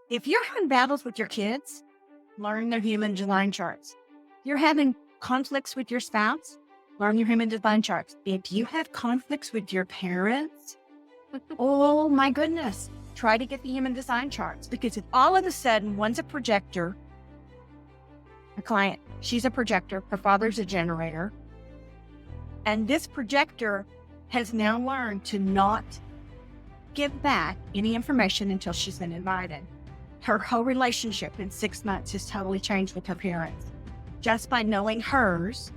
If you're having battles with your kids, learn their human design charts. If you're having conflicts with your spouse, learn your human design charts. If you have conflicts with your parents, oh my goodness, try to get the human design charts. Because if all of a sudden one's a projector, a client, she's a projector, her father's a generator, and this projector has now learned to not give back any information until she's been invited. Her whole relationship in 6 months has totally changed with her parents. Just by knowing hers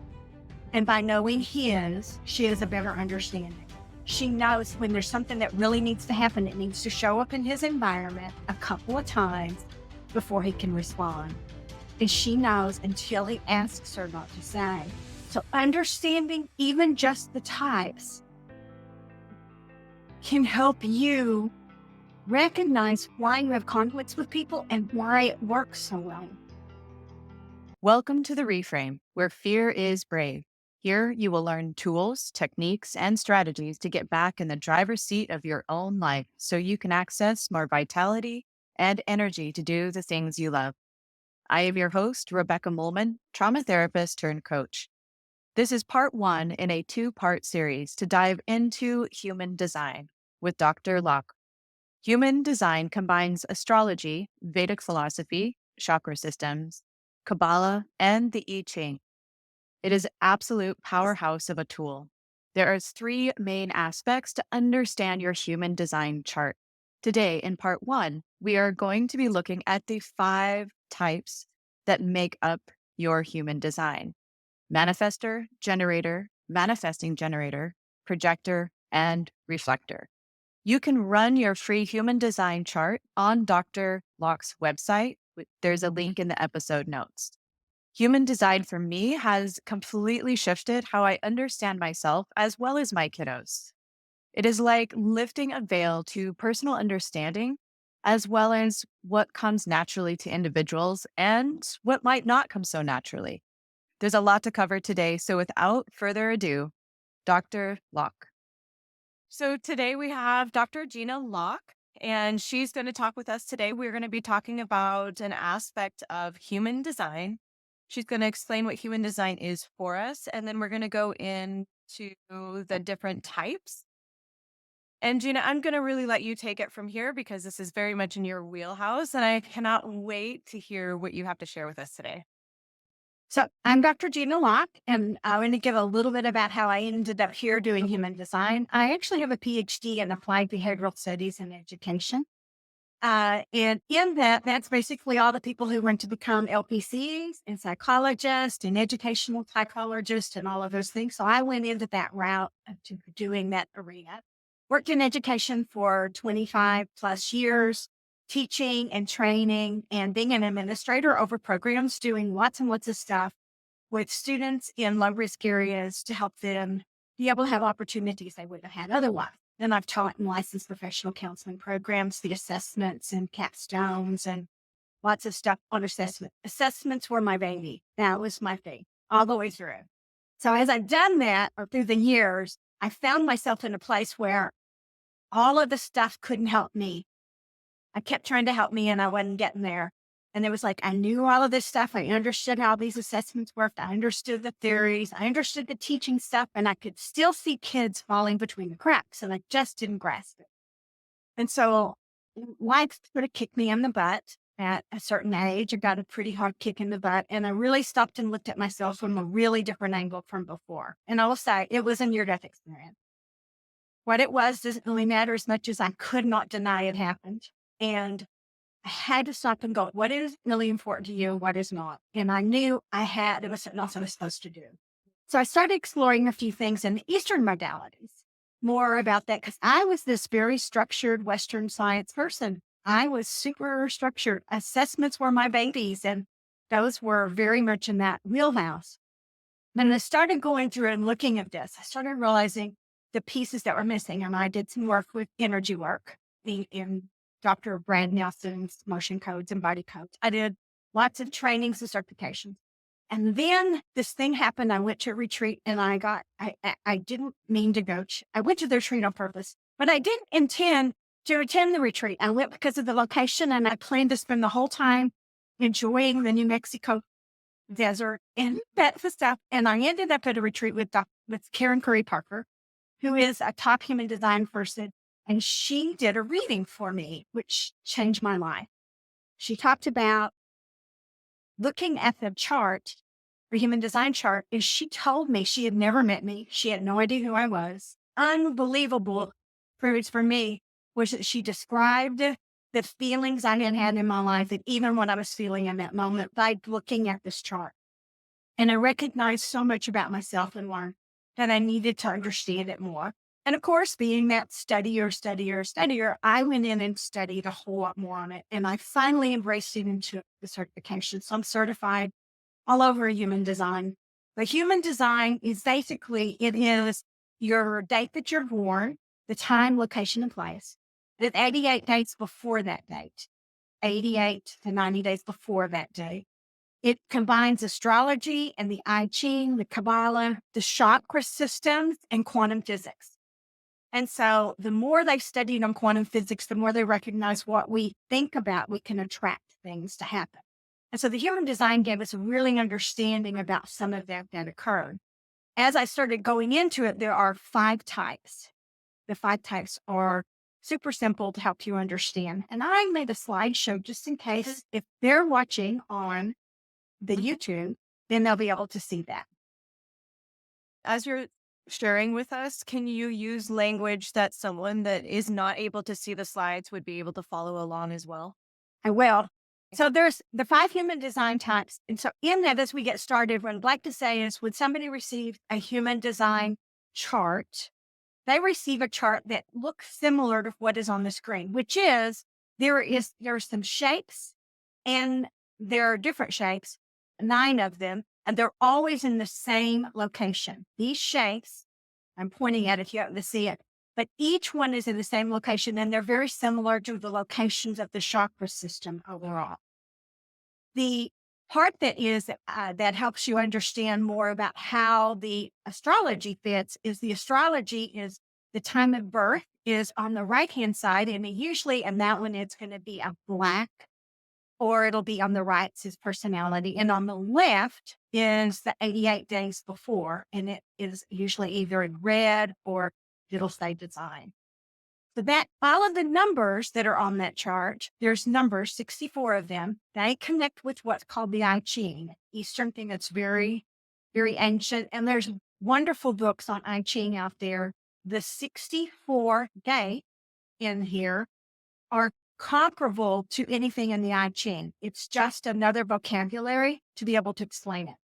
and by knowing his, she has a better understanding. She knows when there's something that really needs to happen, it needs to show up in his environment a couple of times before he can respond. And she knows until he asks her not to say. So understanding even just the types can help you recognize why you have conflicts with people and why it works so well. Welcome to The Reframe, where fear is brave. Here you will learn tools, techniques, and strategies to get back in the driver's seat of your own life so you can access more vitality and energy to do the things you love. I am your host, Rebecca Mollman, trauma therapist turned coach. This is part 1 in a 2-part series to dive into human design with Dr. Locke. Human design combines astrology, Vedic philosophy, chakra systems, Kabbala, and the I Ching. It is an absolute powerhouse of a tool. There are 3 main aspects to understand your human design chart. Today, in part 1, we are going to be looking at the 5 types that make up your human design: manifestor, generator, manifesting generator, projector, and reflector. You can run your free human design chart on Dr. Locke's website. There's a link in the episode notes. Human design for me has completely shifted how I understand myself as well as my kiddos. It is like lifting a veil to personal understanding, as well as what comes naturally to individuals and what might not come so naturally. There's a lot to cover today, so without further ado, Dr. Locke. So today we have Dr. Jeana Locke, and she's going to talk with us today. We're going to be talking about an aspect of human design. She's going to explain what human design is for us, and then we're going to go into the different types. And Jeana, I'm going to really let you take it from here because this is very much in your wheelhouse, and I cannot wait to hear what you have to share with us today. So I'm Dr. Jeana Locke, and I'm going to give a little bit about how I ended up here doing human design. I actually have a PhD in applied behavioral studies and education. And in that, that's basically all the people who want to become LPCs and psychologists and educational psychologists and all of those things. So I went into that route to doing that arena. Worked in education for 25 plus years, teaching and training and being an administrator over programs, doing lots and lots of stuff with students in low risk areas to help them be able to have opportunities they wouldn't have had otherwise. Then I've taught in licensed professional counseling programs, the assessments and capstones and lots of stuff on assessment. Assessments were my baby. That was my thing all the way through. So as I've done that or through the years, I found myself in a place where all of the stuff couldn't help me. I kept trying to help me and I wasn't getting there. And it was like, I knew all of this stuff. I understood how these assessments worked. I understood the theories. I understood the teaching stuff. And I could still see kids falling between the cracks. And I just didn't grasp it. And so life sort of kicked me in the butt at a certain age. I got a pretty hard kick in the butt. And I really stopped and looked at myself from a really different angle from before. And I will say it was a near-death experience. What it was doesn't really matter as much as I could not deny it happened. And I had to stop and go, what is really important to you? What is not? And I knew it was something else I was supposed to do. So I started exploring a few things in the Eastern modalities, more about that, because I was this very structured Western science person. I was super structured. Assessments were my babies, and those were very much in that wheelhouse. And I started going through and looking at this. I started realizing the pieces that were missing. And I did some work with energy work in Dr. Brad Nelson's motion codes and body codes. I did lots of trainings and certifications. And then this thing happened. I went to a retreat and I didn't mean to go. I went to the retreat on purpose, but I didn't intend to attend the retreat. I went because of the location, and I planned to spend the whole time enjoying the New Mexico desert and that stuff. And I ended up at a retreat with Karen Curry Parker, who is a top human design person. And she did a reading for me, which changed my life. She talked about looking at the chart, the human design chart, and she told me she had never met me. She had no idea who I was. Unbelievable for me was that she described the feelings I had had in my life, and even what I was feeling in that moment by looking at this chart. And I recognized so much about myself and learned that I needed to understand it more. And of course, being that studier, I went in and studied a whole lot more on it. And I finally embraced it into the certification. So I'm certified all over human design. But human design is basically, it is your date that you're born, the time, location, and place. Then 88 days before that date, 88 to 90 days before that date. It combines astrology and the I Ching, the Kabbala, the chakra systems, and quantum physics. And so the more they studied on quantum physics, the more they recognize what we think about, we can attract things to happen. And so the human design gave us a really understanding about some of that occurred. As I started going into it, there are 5 types. The 5 types are super simple to help you understand. And I made a slideshow just in case if they're watching on the YouTube, then they'll be able to see that. As you're sharing with us, can you use language that someone that is not able to see the slides would be able to follow along as well? I will. So there's the 5 human design types. And so in that, as we get started, what I'd like to say is when somebody receives a human design chart, they receive a chart that looks similar to what is on the screen, which is there are some shapes and there are different shapes, 9 of them, and they're always in the same location. These shapes, I'm pointing at it if you happen to see it, but each one is in the same location, and they're very similar to the locations of the chakra system overall. The part that helps you understand more about how the astrology fits is the astrology is the time of birth is on the right-hand side, and usually in that one, it's going to be a black, or it'll be on the right, his personality. And on the left is the 88 days before, and it is usually either in red or it'll say design. So that all of the numbers that are on that chart, there's numbers, 64 of them. They connect with what's called the I Ching, Eastern thing that's very, very ancient. And there's wonderful books on I Ching out there. The 64 gate in here are comparable to anything in the I Ching. It's just another vocabulary to be able to explain it.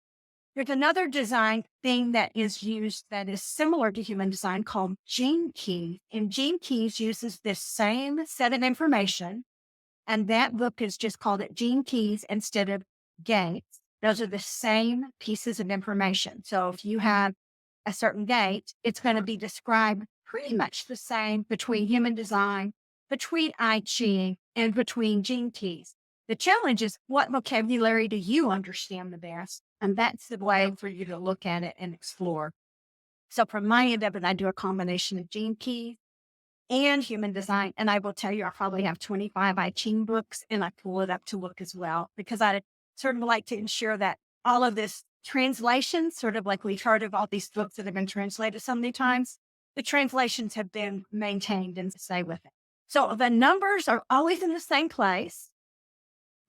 There's another design thing that is used that is similar to human design called gene keys. And gene keys uses this same set of information. And that book is just called it gene keys instead of gates. Those are the same pieces of information. So if you have a certain gate, it's going to be described pretty much the same between human design, between I Ching, and between gene keys. The challenge is what vocabulary do you understand the best? And that's the way for you to look at it and explore. So from my end of it, I do a combination of gene keys and human design. And I will tell you, I probably have 25 I Ching books, and I pull it up to look as well, because I sort of like to ensure that all of this translation, sort of like we've heard of all these books that have been translated so many times, the translations have been maintained and stay with it. So the numbers are always in the same place.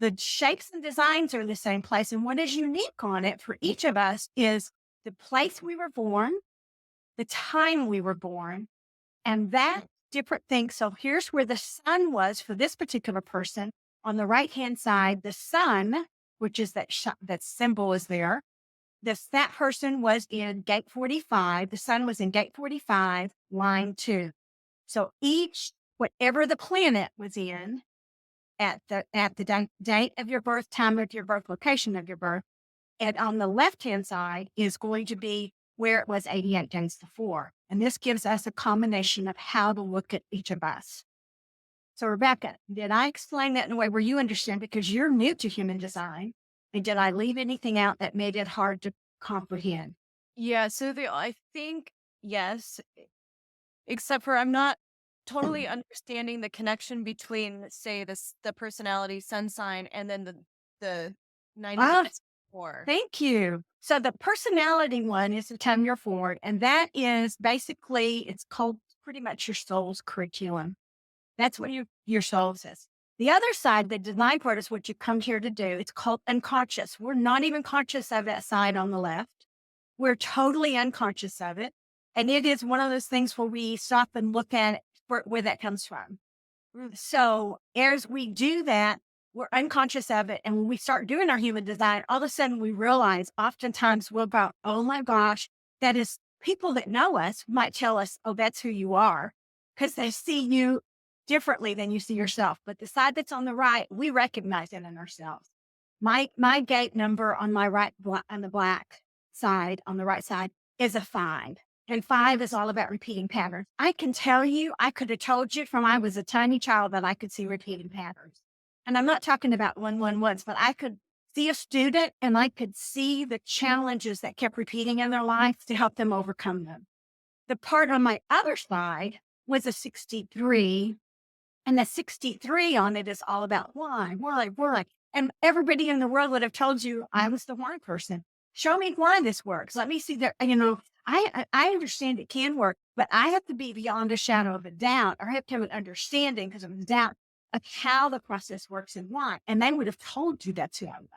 The shapes and designs are in the same place. And what is unique on it for each of us is the place we were born, the time we were born, and that different thing. So here's where the sun was for this particular person. On the right-hand side, the sun, which is that symbol is there. That person was in gate 45. The sun was in gate 45, line 2. So whatever the planet was in, at the date of your birth, time of your birth, location of your birth. And on the left-hand side is going to be where it was 88 days before. And this gives us a combination of how to look at each of us. So Rebecca, did I explain that in a way where you understand, because you're new to human design? And did I leave anything out that made it hard to comprehend? Yeah, so I think, yes, except for I'm not totally understanding the connection between, say, the personality sun sign and then the 90 Ah, degrees before. thank you. So the personality one is the time you're forward, and that is basically, it's called pretty much your soul's curriculum. That's what your soul says. The other side, the design part, is what you come here to do. It's called unconscious. We're not even conscious of that side on the left. We're totally unconscious of it. And it is one of those things where we stop and look at it for where that comes from. So as we do that, we're unconscious of it. And when we start doing our human design, all of a sudden we realize oftentimes we'll go, oh my gosh, that is, people that know us might tell us, oh, that's who you are, because they see you differently than you see yourself. But the side that's on the right, we recognize it in ourselves. My gate number on my right, on the black side, on the right side, is a 5. And 5 is all about repeating patterns. I can tell you, I could have told you from I was a tiny child that I could see repeating patterns. And I'm not talking about 111s, but I could see a student and I could see the challenges that kept repeating in their life to help them overcome them. The part on my other side was a 63, and the 63 on it is all about why. And everybody in the world would have told you I was the why person. Show me why this works. Let me see that, I understand it can work, but I have to be beyond a shadow of a doubt, or I have to have an understanding because of the doubt of how the process works and why. And they would have told you that's who I was.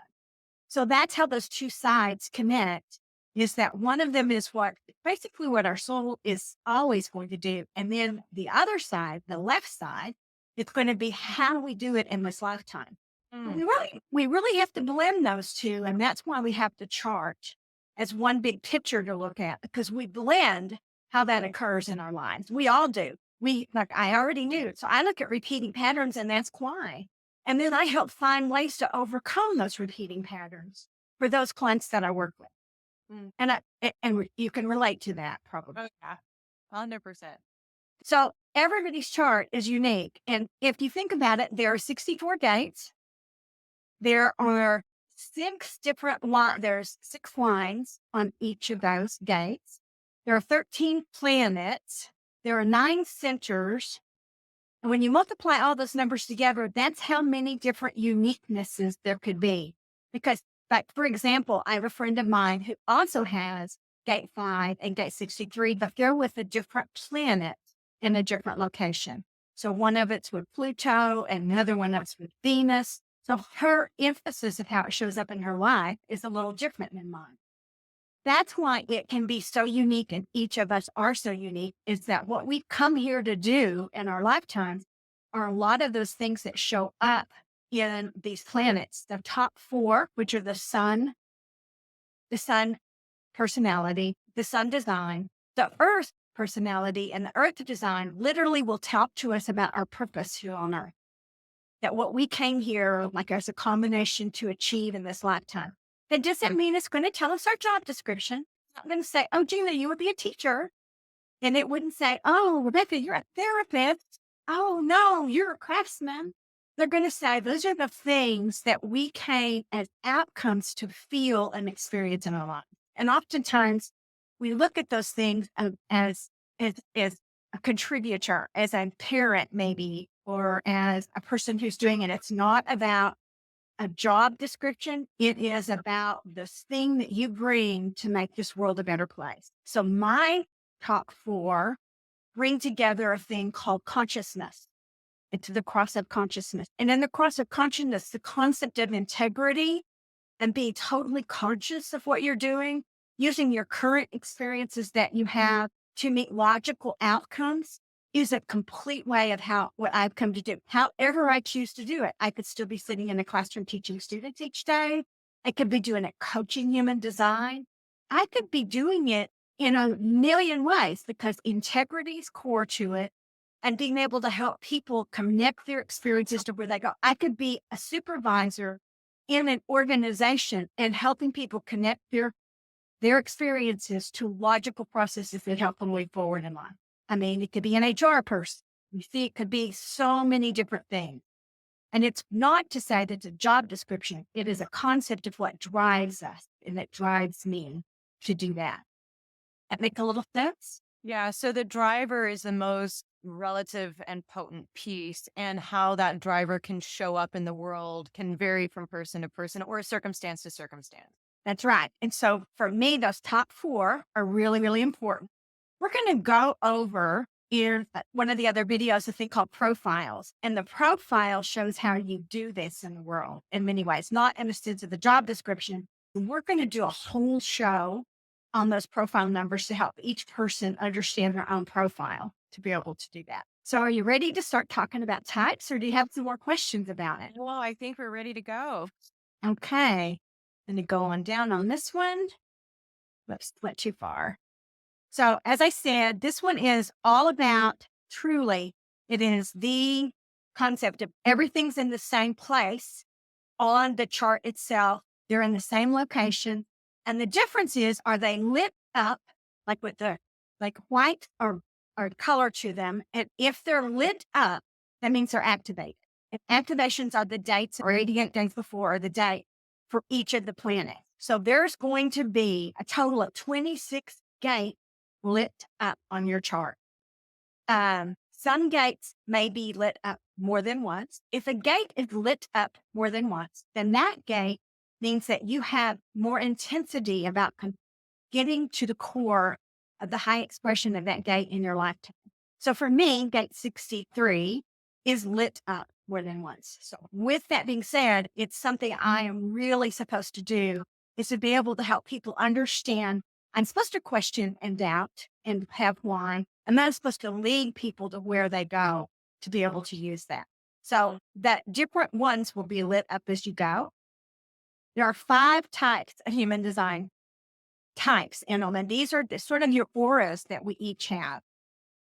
So that's how those two sides connect, is that one of them is basically what our soul is always going to do. And then the other side, the left side, it's going to be how we do it in this lifetime. We really have to blend those two. And that's why we have to chart as one big picture to look at, because we blend how that occurs in our lives. We all do. I already knew. So I look at repeating patterns, and that's why. And then I help find ways to overcome those repeating patterns for those clients that I work with. And you can relate to that probably. Oh, yeah. 100%. So everybody's chart is unique. And if you think about it, there are 64 gates. There are 6 different there's 6 lines on each of those gates. There are 13 planets. There are 9 centers. And when you multiply all those numbers together, that's how many different uniquenesses there could be. Because, like, for example, I have a friend of mine who also has gate 5 and gate 63, but they're with a different planet in a different location. So one of it's with Pluto and another one that's with Venus. So her emphasis of how it shows up in her life is a little different than mine. That's why it can be so unique, and each of us are so unique, is that what we come here to do in our lifetimes are a lot of those things that show up in these planets. The top 4, which are the sun personality, the sun design, the earth personality, and the earth design literally will talk to us about our purpose here on earth. That what we came here like as a combination to achieve in this lifetime. That doesn't mean it's going to tell us our job description. It's not going to say, oh, Jeana, you would be a teacher. And it wouldn't say, oh, Rebecca, you're a therapist. Oh, no, you're a craftsman. They're going to say, those are the things that we came as outcomes to feel and experience in our life. And oftentimes we look at those things as a contributor, as a parent, maybe, or as a person who's doing it. It's not about a job description. It is about this thing that you bring to make this world a better place. So my top 4 bring together a thing called consciousness. It's the cross of consciousness. And in the cross of consciousness, the concept of integrity and being totally conscious of what you're doing, using your current experiences that you have to meet logical outcomes, is a complete way of what I've come to do. However I choose to do it. I could still be sitting in a classroom teaching students each day. I could be doing it coaching human design. I could be doing it in a million ways, because integrity is core to it, and being able to help people connect their experiences to where they go. I could be a supervisor in an organization and helping people connect their experiences to logical processes that help them move forward in life. I mean, it could be an HR person. You see, it could be so many different things. And it's not to say that it's a job description. It is a concept of what drives us, and that drives me to do that. That make a little sense? Yeah. So the driver is the most relative and potent piece, and how that driver can show up in the world can vary from person to person or circumstance to circumstance. That's right. And so for me, those top four are really, really important. We're going to go over in one of the other videos, a thing called profiles. And the profile shows how you do this in the world in many ways, not in the sense of the job description. We're going to do a whole show on those profile numbers to help each person understand their own profile to be able to do that. So are you ready to start talking about types, or do you have some more questions about it? Well, I think we're ready to go. Okay. Going to go on down on this one. Whoops, went too far. So as I said, this one is all about truly, it is the concept of everything's in the same place on the chart itself. They're in the same location. And the difference is, are they lit up like with the like white or color to them? And if they're lit up, that means they're activated. And activations are the dates or 88 days before, or the date for each of the planets. So there's going to be a total of 26 gates lit up on your chart. Some gates may be lit up more than once. If a gate is lit up more than once, then that gate means that you have more intensity about getting to the core of the high expression of that gate in your lifetime. So for me, gate 63 is lit up more than once. So with that being said, it's something I am really supposed to do, is to be able to help people understand. I'm supposed to question and doubt and have why. And that's supposed to lead people to where they go to be able to use that. So that different ones will be lit up as you go. There are 5 types of human design types in them, and these are sort of your auras that we each have.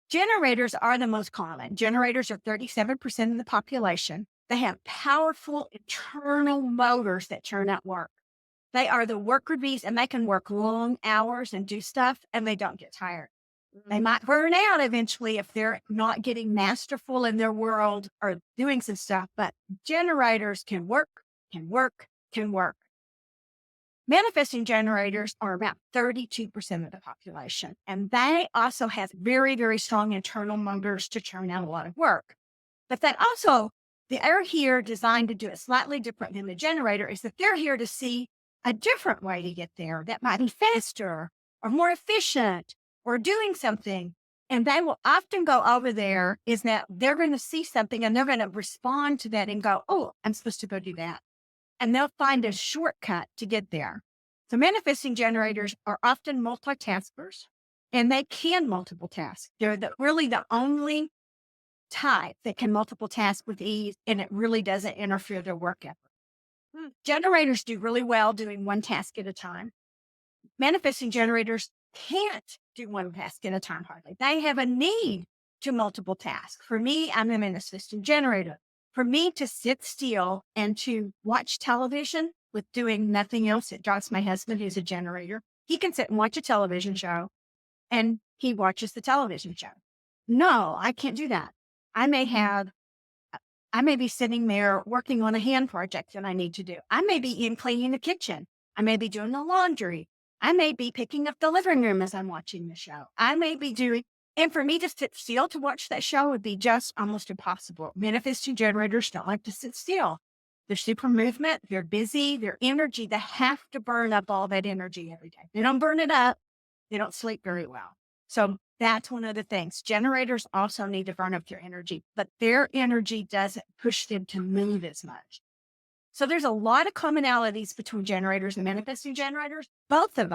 Generators are the most common. Generators are 37% of the population. They have powerful internal motors that churn out work. They are the worker bees, and they can work long hours and do stuff, and they don't get tired. They might burn out eventually if they're not getting masterful in their world or doing some stuff, but generators can work, can work, can work. Manifesting generators are about 32% of the population, and they also have very, very strong internal motors to churn out a lot of work. But that also, they're here designed to do it slightly different than the generator, is that they're here to see a different way to get there that might be faster or more efficient or doing something. And they will often go over there, is that they're going to see something and they're going to respond to that and go, oh, I'm supposed to go do that. And they'll find a shortcut to get there. So manifesting generators are often multitaskers, and they can multiple task. They're really the only type that can multiple task with ease, and it really doesn't interfere with their work effort. Generators do really well doing one task at a time. Manifesting generators can't do one task at a time hardly. They have a need to multiple tasks. For me, I'm a manifesting generator. For me to sit still and to watch television with doing nothing else, it drives my husband, who's a generator. He can sit and watch a television show, and he watches the television show. No, I can't do that. I may be sitting there working on a hand project that I need to do. I may be in cleaning the kitchen. I may be doing the laundry. I may be picking up the living room as I'm watching the show. I may be doing, and for me to sit still to watch that show would be just almost impossible. Manifesting generators don't like to sit still. They're super movement. They're busy. Their energy, they have to burn up all that energy every day. They don't burn it up. They don't sleep very well. So that's one of the things. Generators also need to burn up their energy, but their energy doesn't push them to move as much. So there's a lot of commonalities between generators and manifesting generators. Both of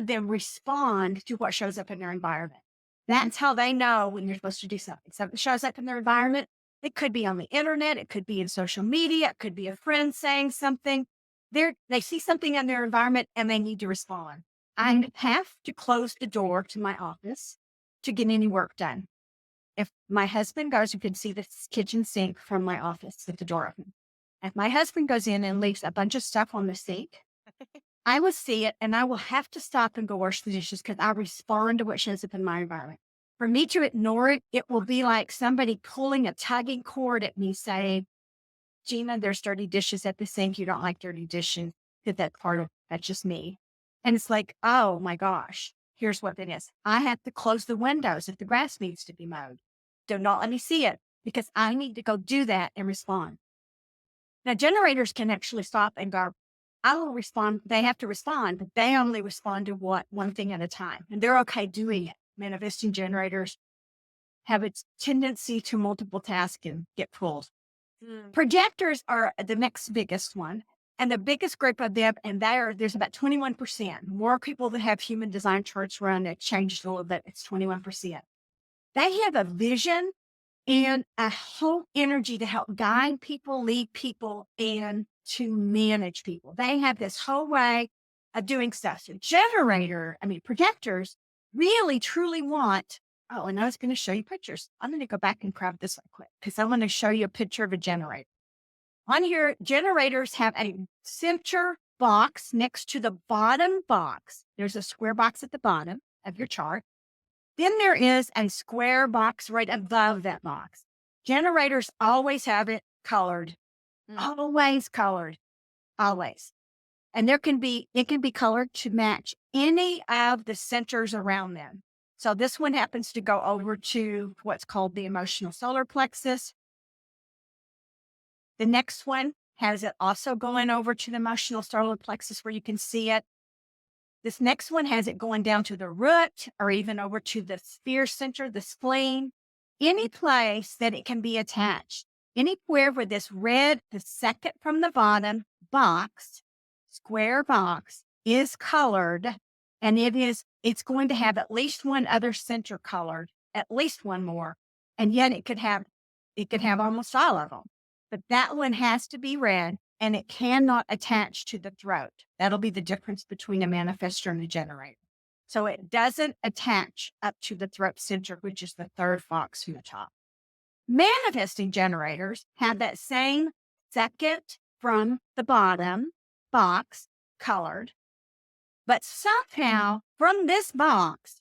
them respond to what shows up in their environment. That's how they know when you're supposed to do something. Something shows up in their environment. It could be on the internet. It could be in social media. It could be a friend saying something. They see something in their environment and they need to respond. I have to close the door to my office to get any work done. If my husband goes, you can see the kitchen sink from my office with the door open. If my husband goes in and leaves a bunch of stuff on the sink, I will see it and I will have to stop and go wash the dishes because I respond to what shows up in my environment. For me to ignore it, it will be like somebody pulling a tugging cord at me saying, Jeana, there's dirty dishes at the sink. You don't like dirty dishes. That's just me. And it's like, oh my gosh. Here's what it is. I have to close the windows if the grass needs to be mowed. Do not let me see it because I need to go do that and respond. Now, generators can actually stop and go, I will respond. They have to respond, but they only respond to one thing at a time. And they're okay doing it. Manifesting generators have its tendency to multiple task and get pulled. Projectors are the next biggest one. And the biggest group of them, and there's about 21%. More people that have human design charts run, it changed a little bit. It's 21%. They have a vision and a whole energy to help guide people, lead people, and to manage people. They have this whole way of doing stuff. So projectors really, truly want, oh, and I was going to show you pictures. I'm going to go back and grab this one quick because I want to show you a picture of a generator. On here, generators have a center box next to the bottom box. There's a square box at the bottom of your chart. Then there is a square box right above that box. Generators always have it colored, always colored, always. And it can be colored to match any of the centers around them. So this one happens to go over to what's called the emotional solar plexus. The next one has it also going over to the emotional solar plexus where you can see it. This next one has it going down to the root or even over to the sphere center, the spleen, any place that it can be attached. Anywhere where this red, the second from the bottom box, square box is colored, and it's going to have at least one other center colored, at least one more. And yet it could have almost all of them. But that one has to be red and it cannot attach to the throat. That'll be the difference between a manifestor and a generator. So it doesn't attach up to the throat center, which is the third box from the top. Manifesting generators have that same second from the bottom box colored, but somehow from this box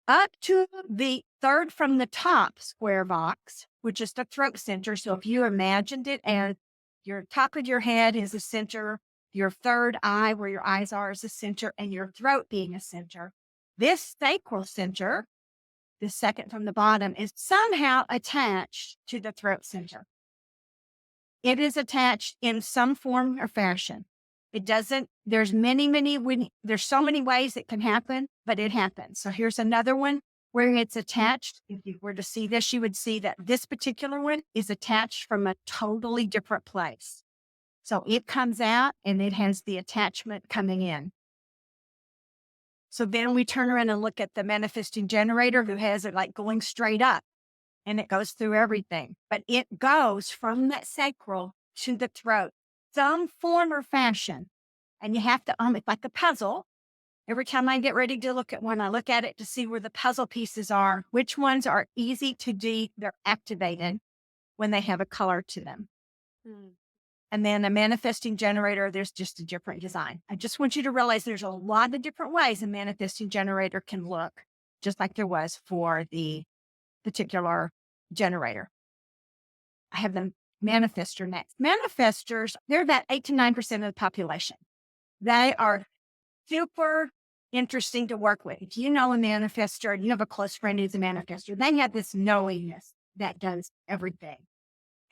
up to the third from the top square box, which is the throat center. So if you imagined it as your top of your head is a center, your third eye where your eyes are is a center, and your throat being a center, this sacral center, the second from the bottom, is somehow attached to the throat center. It is attached in some form or fashion. It doesn't, there's there's so many ways it can happen, but it happens. So here's another one where it's attached. If you were to see this, you would see that this particular one is attached from a totally different place. So it comes out and it has the attachment coming in. So then we turn around and look at the manifesting generator who has it like going straight up and it goes through everything, but it goes from that sacral to the throat, some form or fashion. And you have to, it's like a puzzle. Every time I get ready to look at one, I look at it to see where the puzzle pieces are, which ones are easy to they're activated when they have a color to them. And then a manifesting generator, there's just a different design. I just want you to realize there's a lot of different ways a manifesting generator can look, just like there was for the particular generator. I have the manifestor next. Manifestors, they're about 8 to 9% of the population. They are super interesting to work with. If you know a manifestor and you have a close friend who's a manifestor, they have this knowingness that does everything.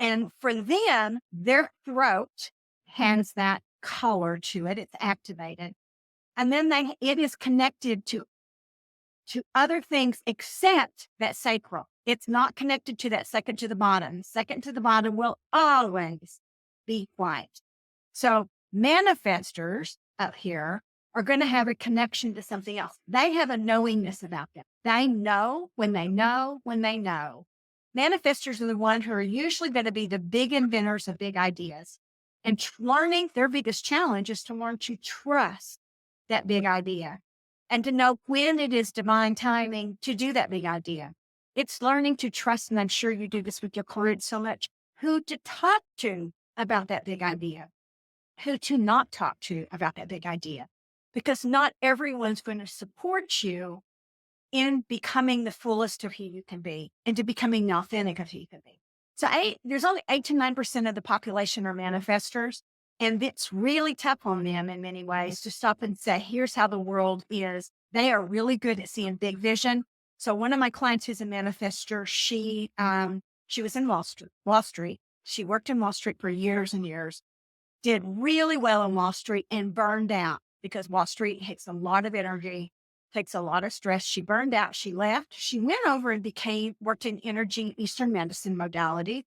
And for them, their throat has that color to it. It's activated. And then it is connected to other things except that sacral. It's not connected to that second to the bottom. Second to the bottom will always be white. So manifestors up here are going to have a connection to something else. They have a knowingness about them. They know when they know when they know. Manifestors are the ones who are usually going to be the big inventors of big ideas. And learning, their biggest challenge is to learn to trust that big idea and to know when it is divine timing to do that big idea. It's learning to trust, and I'm sure you do this with your clients so much, who to talk to about that big idea, who to not talk to about that big idea. Because not everyone's going to support you in becoming the fullest of who you can be and to becoming authentic of who you can be. So there's only 8 to 9% of the population are manifestors. And it's really tough on them in many ways to stop and say, here's how the world is. They are really good at seeing big vision. So one of my clients who's a manifester, she was in Wall Street. She worked in Wall Street for years and years, did really well in Wall Street and burned out because Wall Street takes a lot of energy, takes a lot of stress. She burned out. She left. She went over and worked in energy, Eastern medicine modality,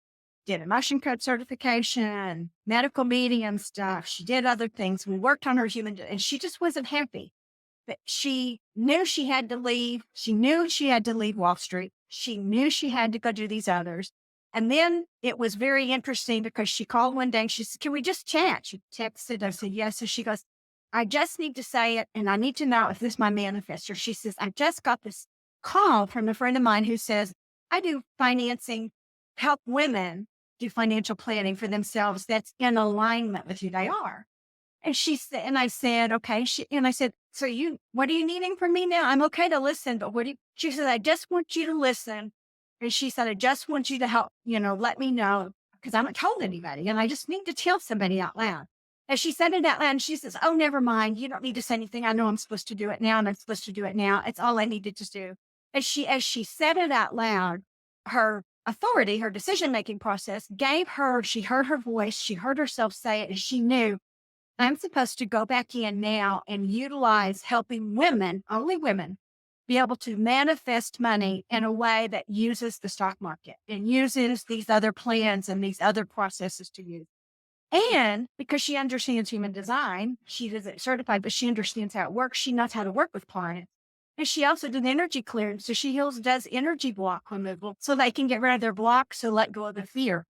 did emotion code certification, medical medium stuff. She did other things. We worked on her and she just wasn't happy. But she knew she had to leave. She knew she had to leave Wall Street. She knew she had to go do these others. And then it was very interesting because she called one day and she said, "Can we just chat?" She texted. I said, "Yes." So she goes, "I just need to say it. And I need to know if this is my manifestor." She says, "I just got this call from a friend of mine who says, I do financing, help women do financial planning for themselves that's in alignment with who they are." And she said, and I said, "Okay." And I said, "So what are you needing from me now? I'm okay to listen, but she said, "I just want you to listen." And she said, "I just want you to help, let me know because I haven't told anybody and I just need to tell somebody out loud." And she said it out loud and she says, "Oh, never mind. You don't need to say anything. I know I'm supposed to do it now and I'm supposed to do it now. It's all I needed to do." And as she said it out loud, her authority, her decision-making process she heard her voice, she heard herself say it, and she knew I'm supposed to go back in now and utilize helping women, only women, be able to manifest money in a way that uses the stock market and uses these other plans and these other processes to use. And because she understands human design, she isn't certified, but she understands how it works. She knows how to work with clients. And she also did energy clearance. So she does energy block removal so they can get rid of their blocks, so let go of the fear.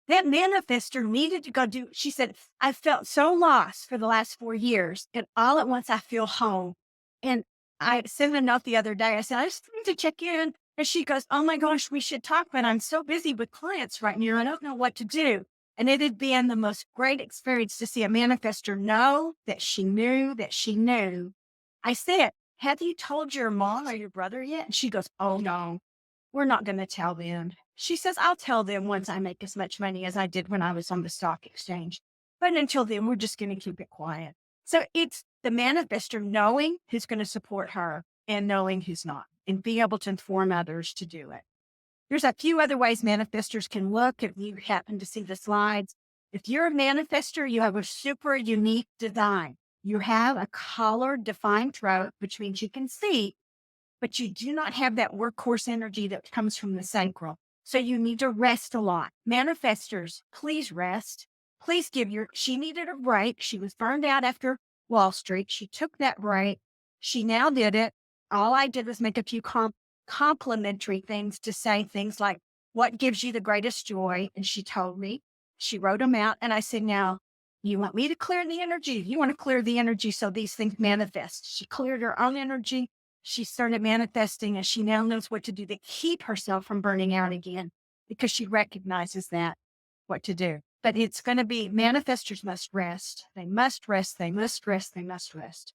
That manifester needed to go she said, "I felt so lost for the last 4 years. And all at once I feel home." And I sent a note the other day. I said, "I just need to check in." And she goes, "Oh my gosh, we should talk, but I'm so busy with clients right now. I don't know what to do." And it had been the most great experience to see a manifester know that she knew that she knew. I said, "Have you told your mom or your brother yet?" And she goes, "Oh no, we're not going to tell them." She says, "I'll tell them once I make as much money as I did when I was on the stock exchange. But until then, we're just going to keep it quiet." So it's the manifestor knowing who's going to support her and knowing who's not, and being able to inform others to do it. There's a few other ways manifestors can look if you happen to see the slides. If you're a manifestor, you have a super unique design. You have a colored defined throat, which means you can see, but you do not have that workhorse energy that comes from the sacral. So you need to rest a lot. Manifestors, please rest. Please she needed a break. She was burned out after Wall Street. She took that break. She now did it. All I did was make a few complimentary things to say things like, "What gives you the greatest joy?" And she told me, she wrote them out. And I said, "Now, you want me to clear the energy? You want to clear the energy so these things manifest." She cleared her own energy. She started manifesting, and she now knows what to do to keep herself from burning out again because she recognizes what to do. But it's going to be manifestors must rest. They must rest. They must rest. They must rest.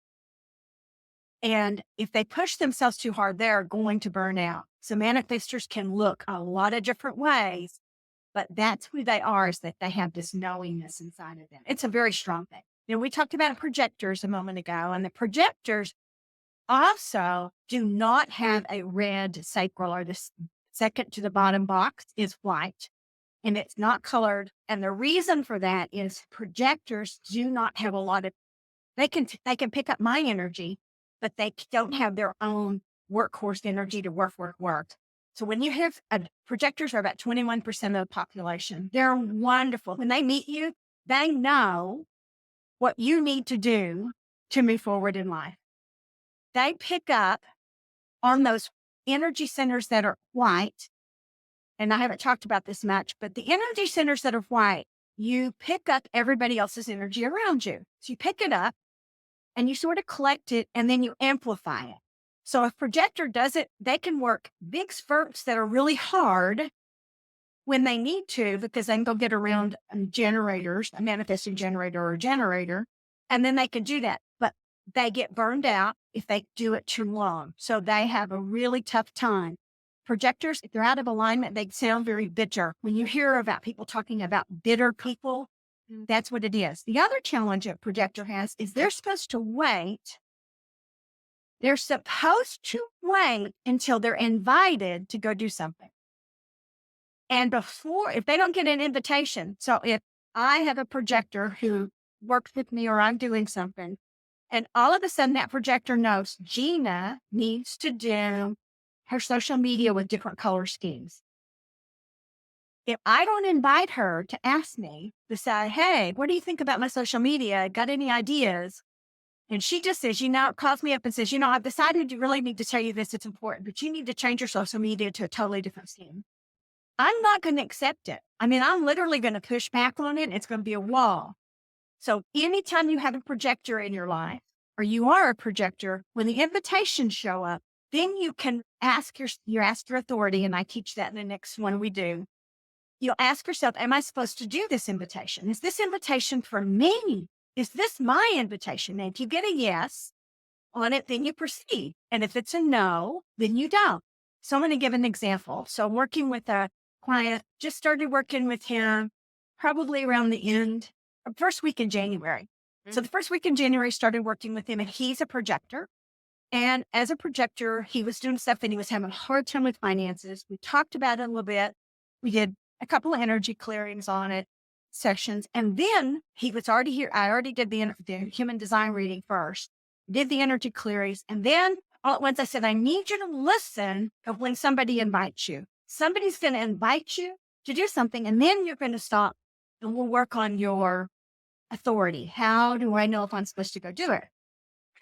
And if they push themselves too hard, they're going to burn out. So manifestors can look a lot of different ways, but that's who they are, is that they have this knowingness inside of them. It's a very strong thing. We talked about projectors a moment ago, and the projectors also do not have a red sacral, or the second to the bottom box is white and it's not colored. And the reason for that is projectors do not have a lot of, they can pick up my energy, but they don't have their own workhorse energy to work. So when you have projectors are about 21% of the population. They're wonderful. When they meet you, they know what you need to do to move forward in life. They pick up on those energy centers that are white. And I haven't talked about this much, but the energy centers that are white, you pick up everybody else's energy around you. So you pick it up and you sort of collect it and then you amplify it. So if projector does it, they can work big spurts that are really hard when they need to, because they can go get around generators, a manifesting generator or a generator, and then they can do that. But they get burned out if they do it too long. So they have a really tough time. Projectors, if they're out of alignment, they sound very bitter. When you hear about people talking about bitter people, that's what it is. The other challenge a projector has is they're supposed to wait They're supposed to wait until they're invited to go do something. And if they don't get an invitation, so if I have a projector who works with me or I'm doing something, and all of a sudden that projector knows Jeana needs to do her social media with different color schemes. If I don't invite her to ask me to say, hey, what do you think about my social media? Got any ideas? And she just says, calls me up and says, I've decided you really need to tell you this. It's important, but you need to change your social media to a totally different scheme. I'm not going to accept it. I mean, I'm literally going to push back on it. It's going to be a wall. So anytime you have a projector in your life, or you are a projector, when the invitations show up, then you can ask your authority, and I teach that in the next one we do. You'll ask yourself, am I supposed to do this invitation? Is this invitation for me? Is this my invitation? And if you get a yes on it, then you proceed. And if it's a no, then you don't. So I'm going to give an example. So I'm working with a client, just started working with him probably around the first week in January. So the first week in January, started working with him, and he's a projector. And as a projector, he was doing stuff and he was having a hard time with finances. We talked about it a little bit. We did a couple of energy clearings on it, sessions. And then he was already here. I already did the human design reading first, did the energy clearings. And then all at once I said, I need you to listen of when somebody invites you. Somebody's going to invite you to do something, and then you're going to stop and we'll work on your authority. How do I know if I'm supposed to go do it?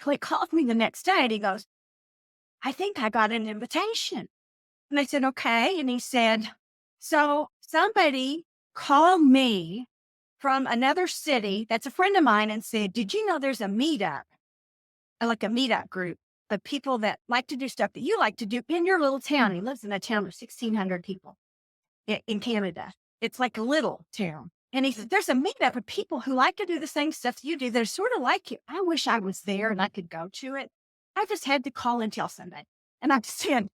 He called me the next day and he goes, I think I got an invitation. And I said, okay. And he said, so somebody called me from another city that's a friend of mine and said, did you know there's a meetup, like a meetup group of people that like to do stuff that you like to do in your little town? He lives in a town of 1,600 people in Canada. It's like a little town. And he said, there's a meetup of people who like to do the same stuff you do. They're sort of like you. I wish I was there and I could go to it. I just had to call and tell somebody. And I said,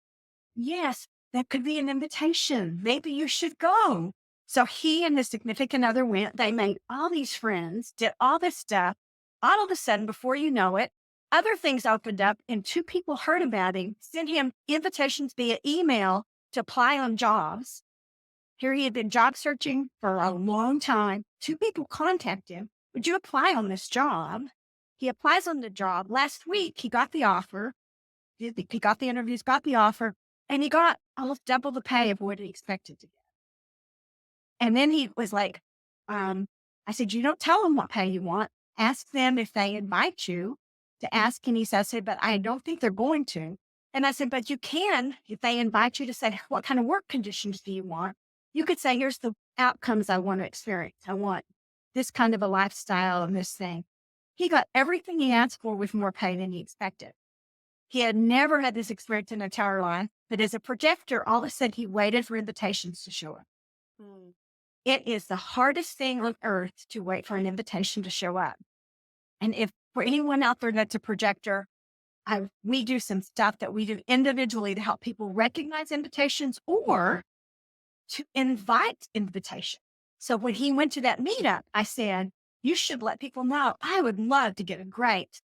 yes, that could be an invitation. Maybe you should go. So he and his significant other went. They made all these friends, did all this stuff. All of a sudden, before you know it, other things opened up and two people heard about him, sent him invitations via email to apply on jobs. Here he had been job searching for a long time. Two people contact him. Would you apply on this job? He applies on the job. Last week, he got the offer. He got the interviews, got the offer, and he got almost double the pay of what he expected to get. And then he was like, I said, you don't tell them what pay you want. Ask them if they invite you to ask. And he said, but I don't think they're going to. And I said, but you can, if they invite you to say, what kind of work conditions do you want? You could say, here's the outcomes I want to experience. I want this kind of a lifestyle and this thing. He got everything he asked for with more pay than he expected. He had never had this experience in a entire life, but as a projector, all of a sudden he waited for invitations to show up. It is the hardest thing on earth to wait for an invitation to show up. And if for anyone out there that's a projector, we do some stuff that we do individually to help people recognize invitations or to invite invitation. So when he went to that meetup, I said, you should let people know I would love to get a great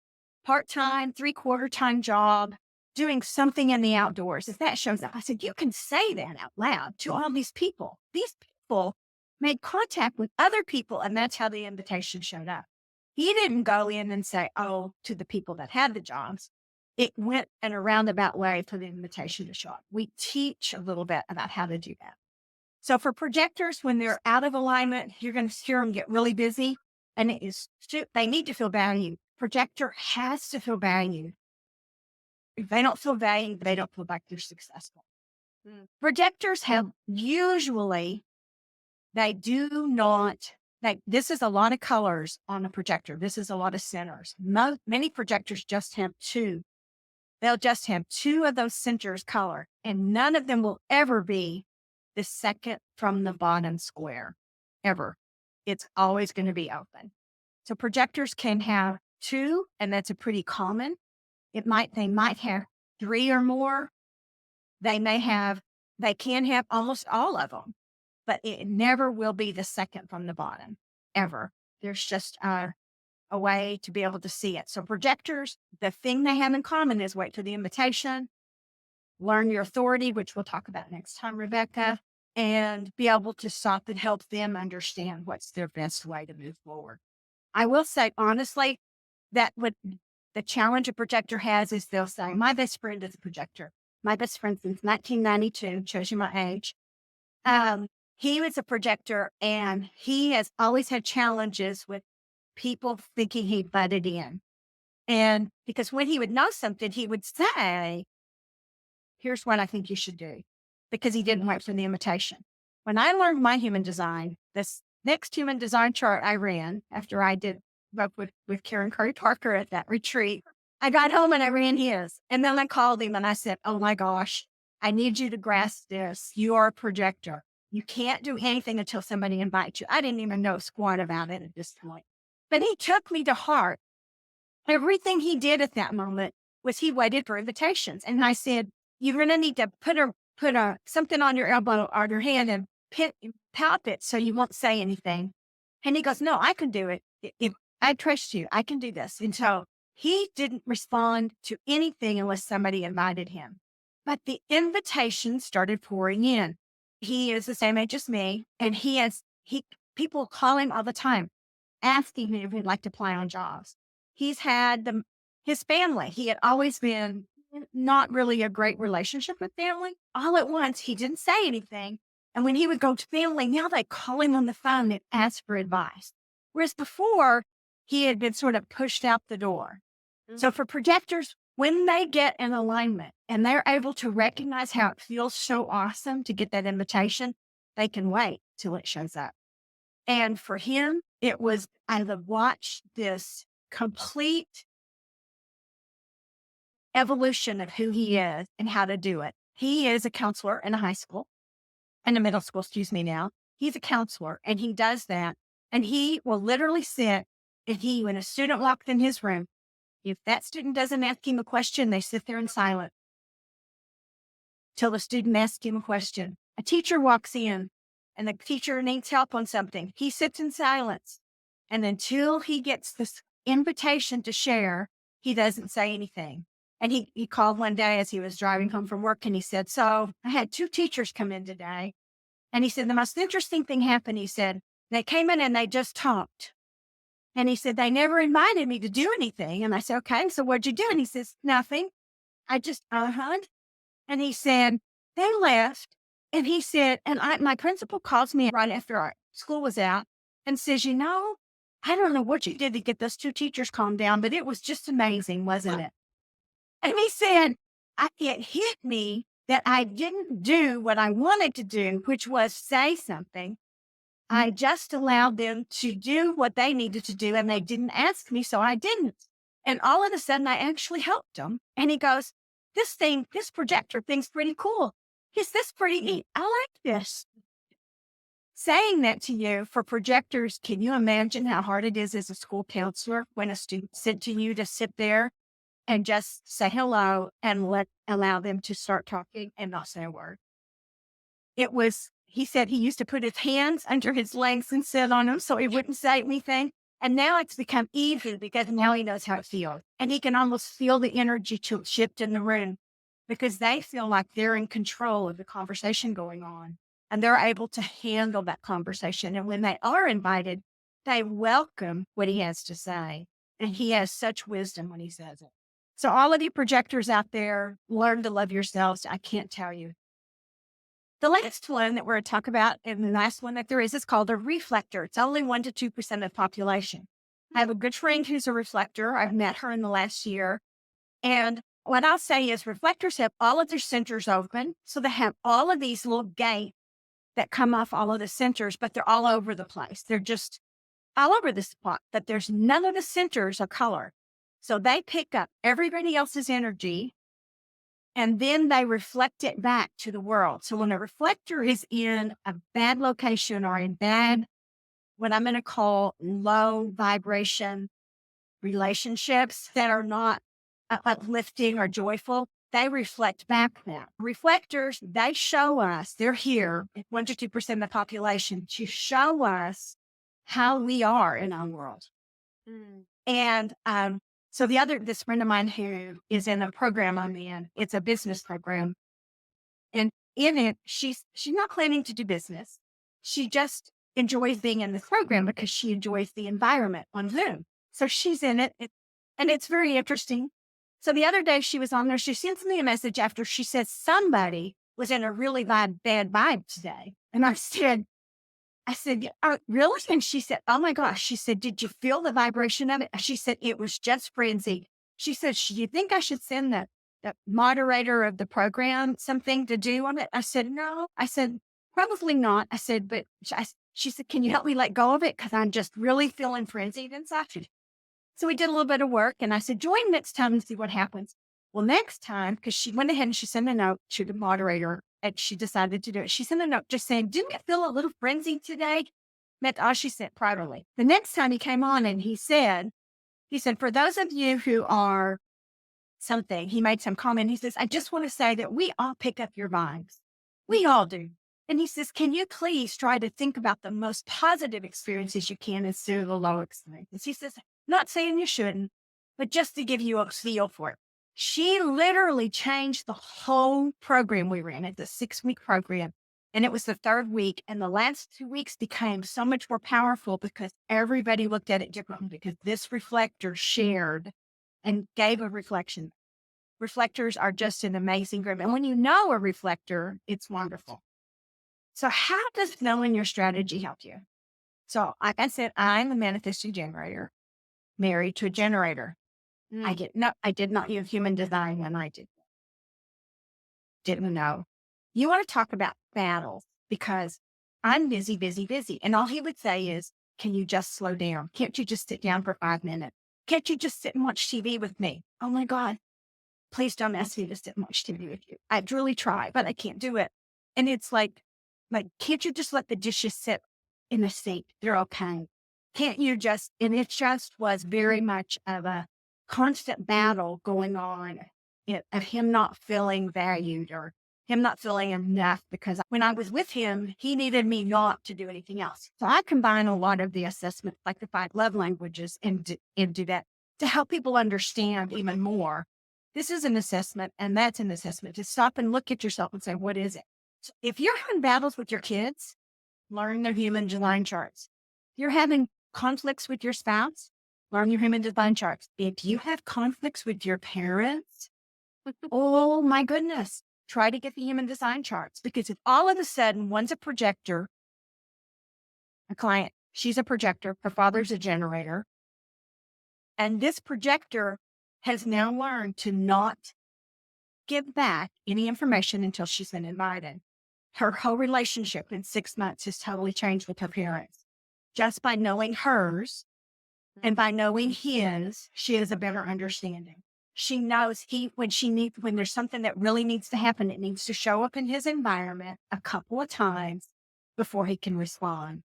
part-time, 3/4 time job doing something in the outdoors. If that shows up, I said, you can say that out loud to all these people. These people made contact with other people, and that's how the invitation showed up. He didn't go in and say, oh, to the people that had the jobs. It went in a roundabout way for the invitation to show up. We teach a little bit about how to do that. So for projectors, when they're out of alignment, you're going to hear them get really busy, and they need to feel valued. Projector has to feel valued. If they don't feel valued, they don't feel like they're successful. Projectors have usually, they do not, this is a lot of colors on a projector. This is a lot of centers. Many projectors just have two. They'll just have two of those centers color, and none of them will ever be the second from the bottom square, ever. It's always going to be open. So projectors can have two, and that's a pretty common. They might have three or more. They can have almost all of them, but it never will be the second from the bottom, ever. There's just a way to be able to see it. So projectors, the thing they have in common is wait for the invitation, learn your authority, which we'll talk about next time, Rebecca, and be able to stop and help them understand what's their best way to move forward. I will say, honestly, that what the challenge a projector has is they'll say, my best friend is a projector. My best friend since 1992, shows you my age. He was a projector and he has always had challenges with people thinking he butted in. And because when he would know something, he would say, here's what I think you should do, because he didn't wait for the invitation. When I learned my human design, this next human design chart I ran after I did work with Karen Curry Parker at that retreat, I got home and I ran his. And then I called him and I said, oh my gosh, I need you to grasp this. You are a projector. You can't do anything until somebody invites you. I didn't even know squat about it at this point. But he took me to heart. Everything he did at that moment was he waited for invitations. And I said, you're going to need to put something on your elbow or your hand and pop it so you won't say anything. And he goes, no, I can do it. If I trust you, I can do this. And so he didn't respond to anything unless somebody invited him. But the invitations started pouring in. He is the same age as me, and people call him all the time, asking him if he'd like to apply on jobs. He's had his family. He had always been not really a great relationship with family. All at once, he didn't say anything. And when he would go to family, now they call him on the phone and ask for advice. Whereas before, he had been sort of pushed out the door. Mm-hmm. So for projectors, when they get in alignment and they're able to recognize how it feels so awesome to get that invitation, they can wait till it shows up. And for him, I have watched this complete evolution of who he is and how to do it. He is a counselor in a middle school, now. He's a counselor and he does that. And he will literally sit when a student walks in his room, if that student doesn't ask him a question, they sit there in silence till the student asks him a question. A teacher walks in and the teacher needs help on something. He sits in silence. And until he gets this invitation to share, he doesn't say anything. And he called one day as he was driving home from work and he said, so I had 2 teachers come in today. And he said, the most interesting thing happened. He said, they came in and they just talked. And he said, they never invited me to do anything. And I said, okay, so what'd you do? And he says, nothing. I just, And he said, they left. And he said, and my principal calls me right after our school was out and says, I don't know what you did to get those 2 teachers calmed down, but it was just amazing, wasn't it? And he said, it hit me that I didn't do what I wanted to do, which was say something. I just allowed them to do what they needed to do, and they didn't ask me, so I didn't. And all of a sudden, I actually helped them. And he goes, this projector thing's pretty cool. Is this pretty neat? I like this. Saying that to you for projectors, can you imagine how hard it is as a school counselor when a student said to you to sit there and just say hello and allow them to start talking and not say a word? He said he used to put his hands under his legs and sit on them so he wouldn't say anything. And now it's become easy because now he knows how it feels. And he can almost feel the energy shift in the room because they feel like they're in control of the conversation going on. And they're able to handle that conversation. And when they are invited, they welcome what he has to say. And he has such wisdom when he says it. So all of you projectors out there, learn to love yourselves. I can't tell you. The last one that we're going to talk about, and the last one that there is called a reflector. It's only 1% to 2% of the population. I have a good friend who's a reflector. I've met her in the last year. And what I'll say is reflectors have all of their centers open. So they have all of these little gates that come off all of the centers, but they're all over the place. They're just all over the spot, but there's none of the centers are color. So they pick up everybody else's energy and then they reflect it back to the world. So when a reflector is in a bad location or in bad, what I'm going to call low vibration relationships that are not uplifting or joyful, they reflect back now. Reflectors, they show us, they're here, 1% to 2% of the population, to show us how we are in our world. Mm. And so this friend of mine who is in a program I'm in, it's a business program. And in it, she's not planning to do business. She just enjoys being in this program because she enjoys the environment on Zoom. So she's in it, and it's very interesting. So the other day she was on there, she sends me a message after she says somebody was in a really bad vibe today. And I said, "Yeah, really?" And she said, "Oh my gosh." She said, "Did you feel the vibration of it?" She said, "It was just frenzied." She said, "You think I should send the moderator of the program something to do on it?" I said, "No." I said, "Probably not." I said, "But," she said, "Can you help me let go of it? Because I'm just really feeling frenzied inside." So we did a little bit of work, and I said, "Join next time and see what happens." Well, next time, because she went ahead and she sent a note to the moderator, and she decided to do it. She sent a note just saying, "Didn't it feel a little frenzied today?" Meant all she sent privately. The next time he came on and he said, "For those of you who are something," he made some comment. He says, "I just want to say that we all pick up your vibes. We all do." And he says, "Can you please try to think about the most positive experiences you can instead of the low experiences?" He says, "Not saying you shouldn't, but just to give you a feel for it." She literally changed the whole program we ran. It's a 6-week program. And it was the third week. And the last 2 weeks became so much more powerful because everybody looked at it differently because this reflector shared and gave a reflection. Reflectors are just an amazing group. And when you know a reflector, it's wonderful. So how does knowing your strategy help you? So like I said, I'm a manifesting generator, married to a generator. I did not use human design when I didn't know. You want to talk about battles because I'm busy, busy, busy. And all he would say is, "Can you just slow down? Can't you just sit down for 5 minutes? Can't you just sit and watch TV with me?" Oh my God. Please don't ask me to sit and watch TV with you. I'd really try, but I can't do it. And it's like, can't you just let the dishes sit in the sink? They're okay. Can't you just, and it just was very much of a constant battle going on of him not feeling valued or him not feeling enough because when I was with him, he needed me not to do anything else. So I combine a lot of the assessment, like the 5 love languages and do that to help people understand even more. This is an assessment and that's an assessment to stop and look at yourself and say, what is it? So if you're having battles with your kids, learn their human design charts. If you're having conflicts with your spouse, learn your human design charts. If you have conflicts with your parents, oh my goodness, try to get the human design charts because if all of a sudden one's a projector, a client, she's a projector, her father's a generator, and this projector has now learned to not give back any information until she's been invited. Her whole relationship in 6 months has totally changed with her parents. Just by knowing hers and by knowing his, she has a better understanding. She knows when there's something that really needs to happen, it needs to show up in his environment a couple of times before he can respond.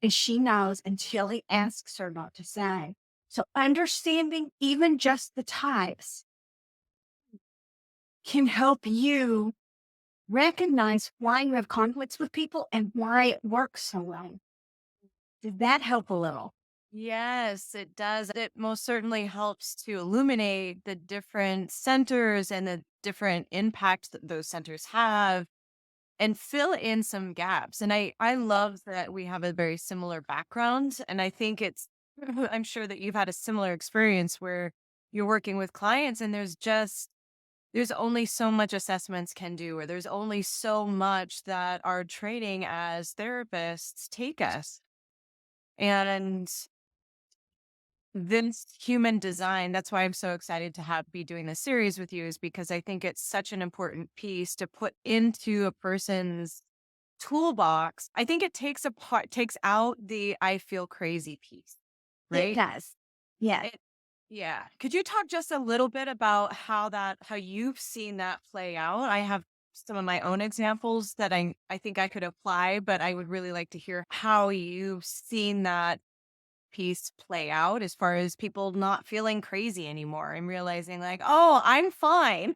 And she knows until he asks her not to say. So understanding even just the types can help you recognize why you have conflicts with people and why it works so well. Did that help a little? Yes, it does. It most certainly helps to illuminate the different centers and the different impacts that those centers have and fill in some gaps. And I love that we have a very similar background. And I think I'm sure that you've had a similar experience where you're working with clients and there's only so much assessments can do, or there's only so much that our training as therapists take us. And this human design, that's why I'm so excited to be doing this series with you, is because I think it's such an important piece to put into a person's toolbox. I think it takes out the "I feel crazy" piece, It right? does. Yeah. Yeah. Could you talk just a little bit about how you've seen that play out? I have some of my own examples that I think I could apply, but I would really like to hear how you've seen that piece play out as far as people not feeling crazy anymore and realizing like, oh, I'm fine.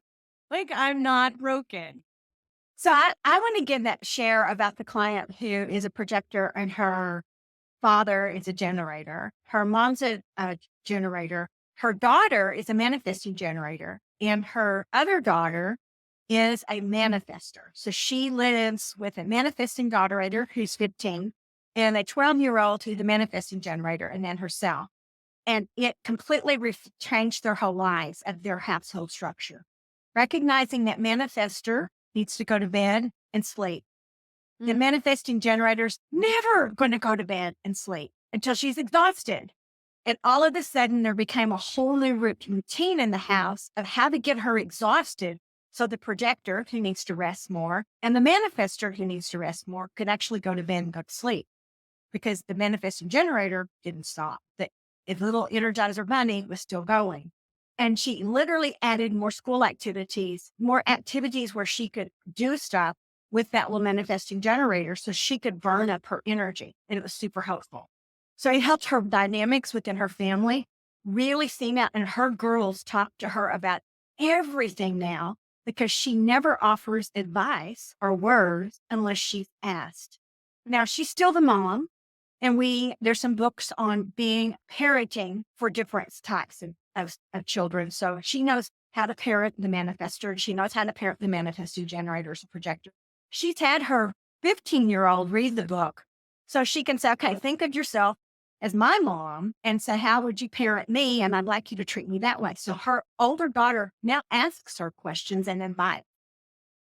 Like I'm not broken. So I want to give that share about the client who is a projector and her father is a generator. Her mom's a generator. Her daughter is a manifesting generator. And her other daughter is a manifester. So she lives with a manifesting daughter who's 15 and a 12-year-old who's a manifesting generator, and then herself. And it completely changed their whole lives of their household structure. Recognizing that manifester needs to go to bed and sleep. The manifesting generator's never going to go to bed and sleep until she's exhausted. And all of a sudden, there became a whole new routine in the house of how to get her exhausted. So the projector, who needs to rest more, and the manifester, who needs to rest more, could actually go to bed and go to sleep, because the manifesting generator didn't stop. The little Energizer bunny was still going. And she literally added more school activities, more activities where she could do stuff with that little manifesting generator so she could burn up her energy. And it was super helpful. So it helped her dynamics within her family really seem out. And her girls talk to her about everything now, because she never offers advice or words unless she's asked. Now, she's still the mom. And there's some books on parenting for different types of children. So she knows how to parent the manifester, and she knows how to parent the manifesting generators and projector. She's had her 15-year-old read the book so she can say, okay, think of yourself as my mom and say, how would you parent me? And I'd like you to treat me that way. So her older daughter now asks her questions and invites,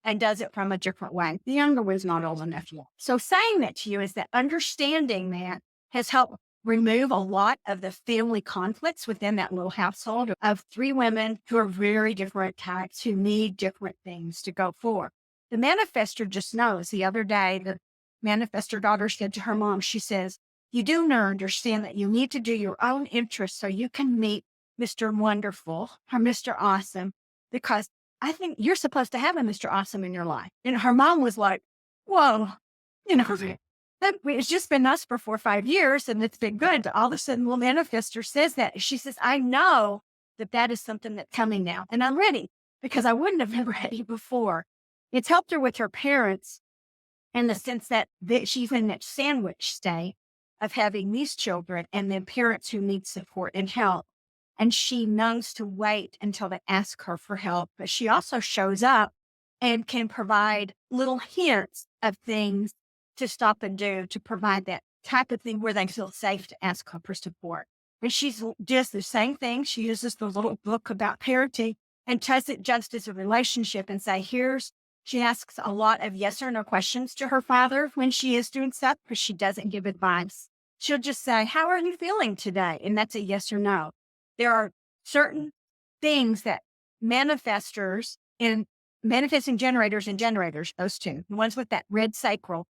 and does it from a different way. The younger one's not old enough yet. So saying that to you is that understanding that has helped remove a lot of the family conflicts within that little household of three women who are very different types, who need different things to go for. The manifester just knows. The other day, the manifester daughter said to her mom, she says, you do understand that you need to do your own interests so you can meet Mr. Wonderful or Mr. Awesome, because I think you're supposed to have a Mr. Awesome in your life. And her mom was like, whoa, it's just been us for 4 or 5 years and it's been good. But all of a sudden, the manifester says that. She says, I know that is something that's coming now. And I'm ready, because I wouldn't have been ready before. It's helped her with her parents in the sense that she's in that sandwich state of having these children and then parents who need support and help. And she knows to wait until they ask her for help. But she also shows up and can provide little hints of things to stop and do, to provide that type of thing where they feel safe to ask her for support. And she's just the same thing. She uses the little book about parenting and does it just as a relationship and say, she asks a lot of yes or no questions to her father when she is doing stuff, because she doesn't give advice. She'll just say, how are you feeling today? And that's a yes or no. There are certain things that manifestors and manifesting generators and generators, those two, the ones with that red sacral,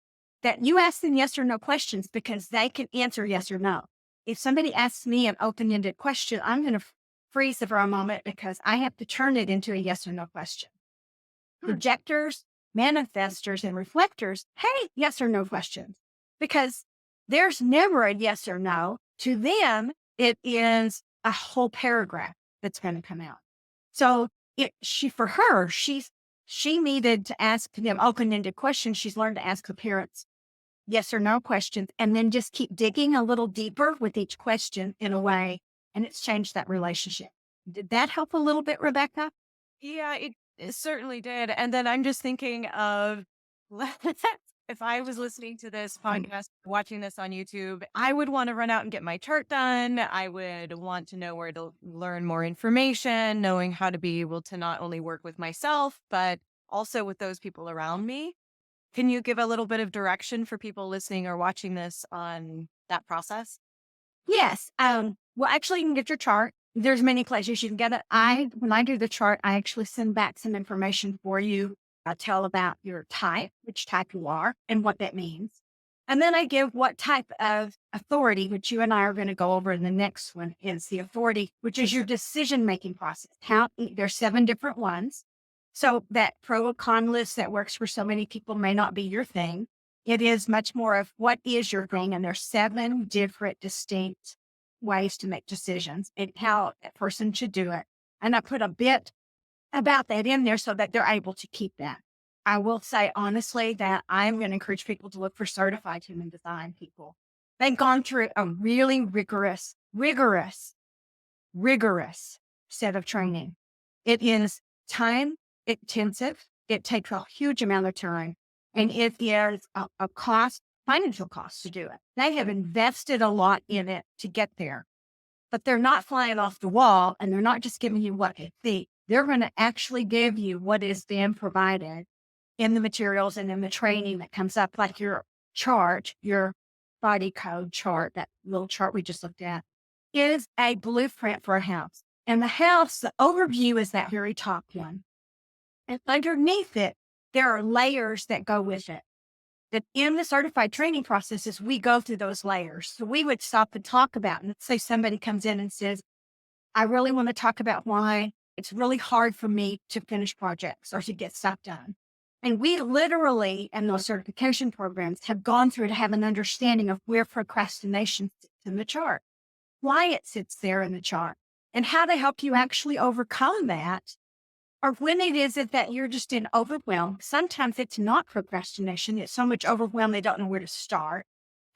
that you ask them yes or no questions because they can answer yes or no. If somebody asks me an open-ended question, I'm going to freeze for a moment because I have to turn it into a yes or no question. Projectors, manifestors, and reflectors hate yes or no questions because there's never a yes or no. To them, it is a whole paragraph that's going to come out. So she needed to ask them open-ended questions. She's learned to ask the parents yes or no questions, and then just keep digging a little deeper with each question in a way. And it's changed that relationship. Did that help a little bit, Rebecca? Yeah, it certainly did. And then I'm just thinking of if I was listening to this podcast, watching this on YouTube, I would want to run out and get my chart done. I would want to know where to learn more information, knowing how to be able to not only work with myself, but also with those people around me. Can you give a little bit of direction for people listening or watching this on that process? Yes. Well, actually, you can get your chart. There's many places you can get it. When I do the chart, I actually send back some information for you. I tell about your type, which type you are, and what that means. And then I give what type of authority, which you and I are going to go over in the next one, is the authority, which is your decision-making process. There's 7 different ones. So that pro and con list that works for so many people may not be your thing. It is much more of what is your thing. And there's 7 different distinct ways to make decisions and how a person should do it. And I put a bit about that in there so that they're able to keep that. I will say honestly that I'm going to encourage people to look for certified human design people. They've gone through a really rigorous set of training. It is time intensive. It takes a huge amount of time, and it is a financial cost to do it. They have invested a lot in it to get there, but they're not flying off the wall, and they're not just giving you what you think. They're going to actually give you what is then provided in the materials and in the training that comes up, like your chart, your body code chart, that little chart we just looked at, is a blueprint for a house. And the house, the overview is that very top one. And underneath it, there are layers that go with it. That in the certified training processes, we go through those layers. So we would stop and talk about, and let's say somebody comes in and says, I really want to talk about why it's really hard for me to finish projects or to get stuff done. And we literally, in those certification programs, have gone through to have an understanding of where procrastination sits in the chart, why it sits there in the chart, and how to help you actually overcome that. Or when it is that you're just in overwhelm. Sometimes it's not procrastination. It's so much overwhelm, they don't know where to start,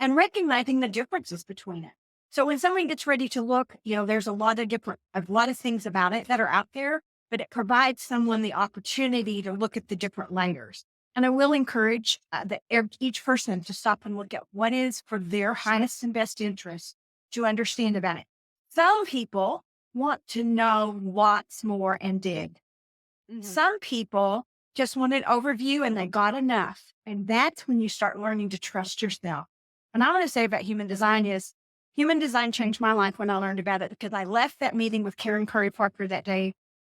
and recognizing the differences between it. So when someone gets ready to look, there's a lot of things about it that are out there, but it provides someone the opportunity to look at the different layers. And I will encourage each person to stop and look at what is for their highest and best interest to understand about it. Some people want to know lots more and dig. Mhm. Some people just want an overview and they got enough. And that's when you start learning to trust yourself. And I want to say about human design is human design changed my life when I learned about it, because I left that meeting with Karen Curry Parker that day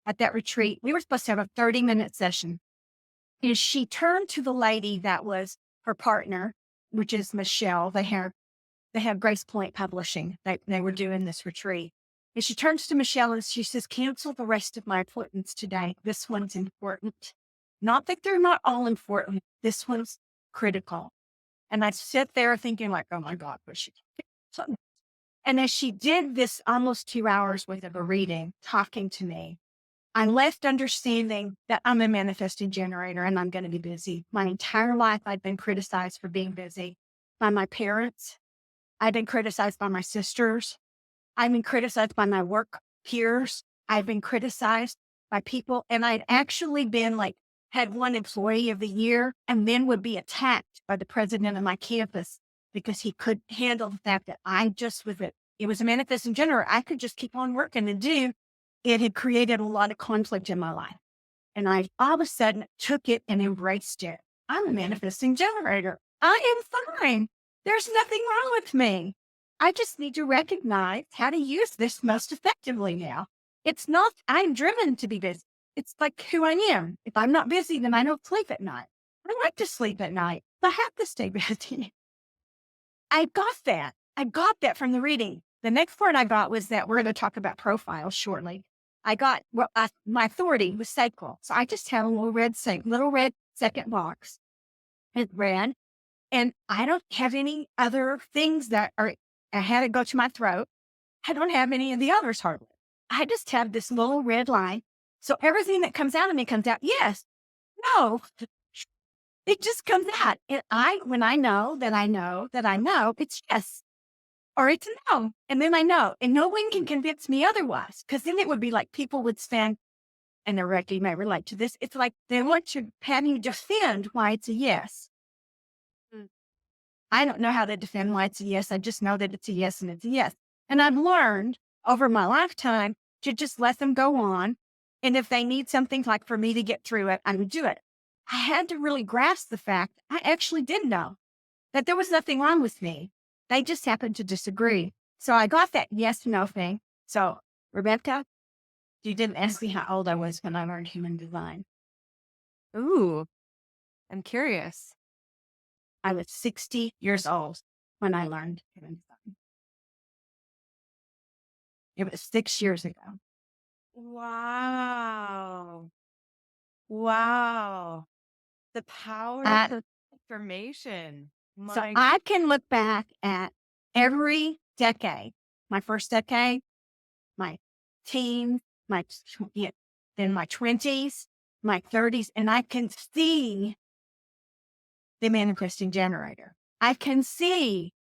at that retreat. We were supposed to have a 30-minute session. And she turned to the lady that was her partner, which is Michelle. They have Grace Point Publishing. They were doing this retreat. And she turns to Michelle and she says, cancel the rest of my appointments today. This one's important. Not that they're not all important. This one's critical. And I sit there thinking like, oh my God, was she? And as she did this almost 2 hours worth of a reading, talking to me, I left understanding that I'm a manifesting generator and I'm going to be busy. My entire life, I'd been criticized for being busy by my parents. I've been criticized by my sisters. I've been criticized by my work peers. I've been criticized by people. And I'd actually been had one employee of the year and then would be attacked by the president of my campus because he couldn't handle the fact that I just was it was a manifesting generator. I could just keep on working and do. It had created a lot of conflict in my life. And I all of a sudden took it and embraced it. I'm a manifesting generator. I am fine. There's nothing wrong with me. I just need to recognize how to use this most effectively now. It's not, I'm driven to be busy. It's like who I am. If I'm not busy, then I don't sleep at night. I like to sleep at night. I have to stay busy. I got that from the reading. The next part I got was that we're going to talk about profiles shortly. I got, my authority was sacral. So I just have a little red second box. It's red. And I don't have any other things I had it go to my throat. I don't have any of the others hardly. I just have this little red line. So everything that comes out of me comes out, yes, no. It just comes out. And when I know that I know that I know, it's yes or it's no. And then I know. And no one can convince me otherwise. Because then it would be like people would stand, and directly you may relate to this. It's like they want to have you defend why it's a yes. I don't know how to defend why it's a yes. I just know that it's a yes and it's a yes. And I've learned over my lifetime to just let them go on. And if they need something like for me to get through it, I would do it. I had to really grasp the fact I actually did know that there was nothing wrong with me. They just happened to disagree. So I got that yes, no thing. So Rebecca, you didn't ask me how old I was when I learned human design. Ooh, I'm curious. I was 60 years old when I learned human design. It was 6 years ago. Wow. Wow. The power of information. So I can look back at every decade, my first decade, my teens, then my 20s, my 30s, and I can see the manifesting generator. I can see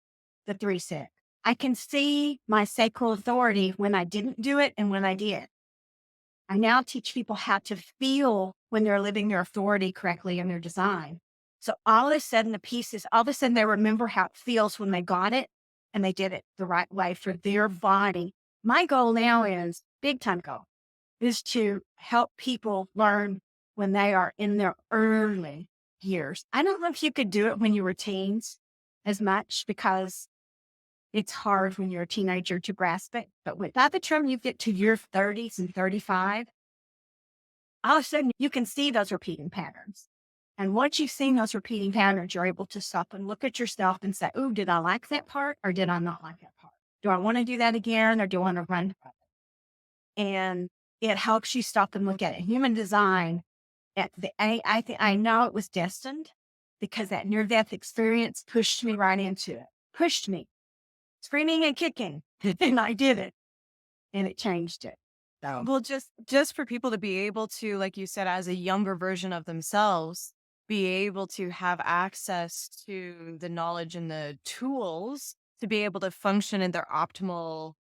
the 3-6. I can see my sacral authority when I didn't do it and when I did. I now teach people how to feel when they're living their authority correctly in their design. So all of a sudden, all of a sudden, they remember how it feels when they got it and they did it the right way for their body. My goal now is, big time goal, is to help people learn when they are in their early years. I don't know if you could do it when you were teens as much because it's hard when you're a teenager to grasp it. But by the time you get to your 30s and 35, all of a sudden you can see those repeating patterns. And once you've seen those repeating patterns, you're able to stop and look at yourself and say, "Ooh, did I like that part or did I not like that part? Do I want to do that again or do I want to run from it?" And it helps you stop and look at it. Human design, I think I know it was destined because that near-death experience pushed me right into it. Pushed me, screaming and kicking, and I did it, and it changed it. So, Well, just for people to be able to, like you said, as a younger version of themselves, be able to have access to the knowledge and the tools to be able to function in their optimal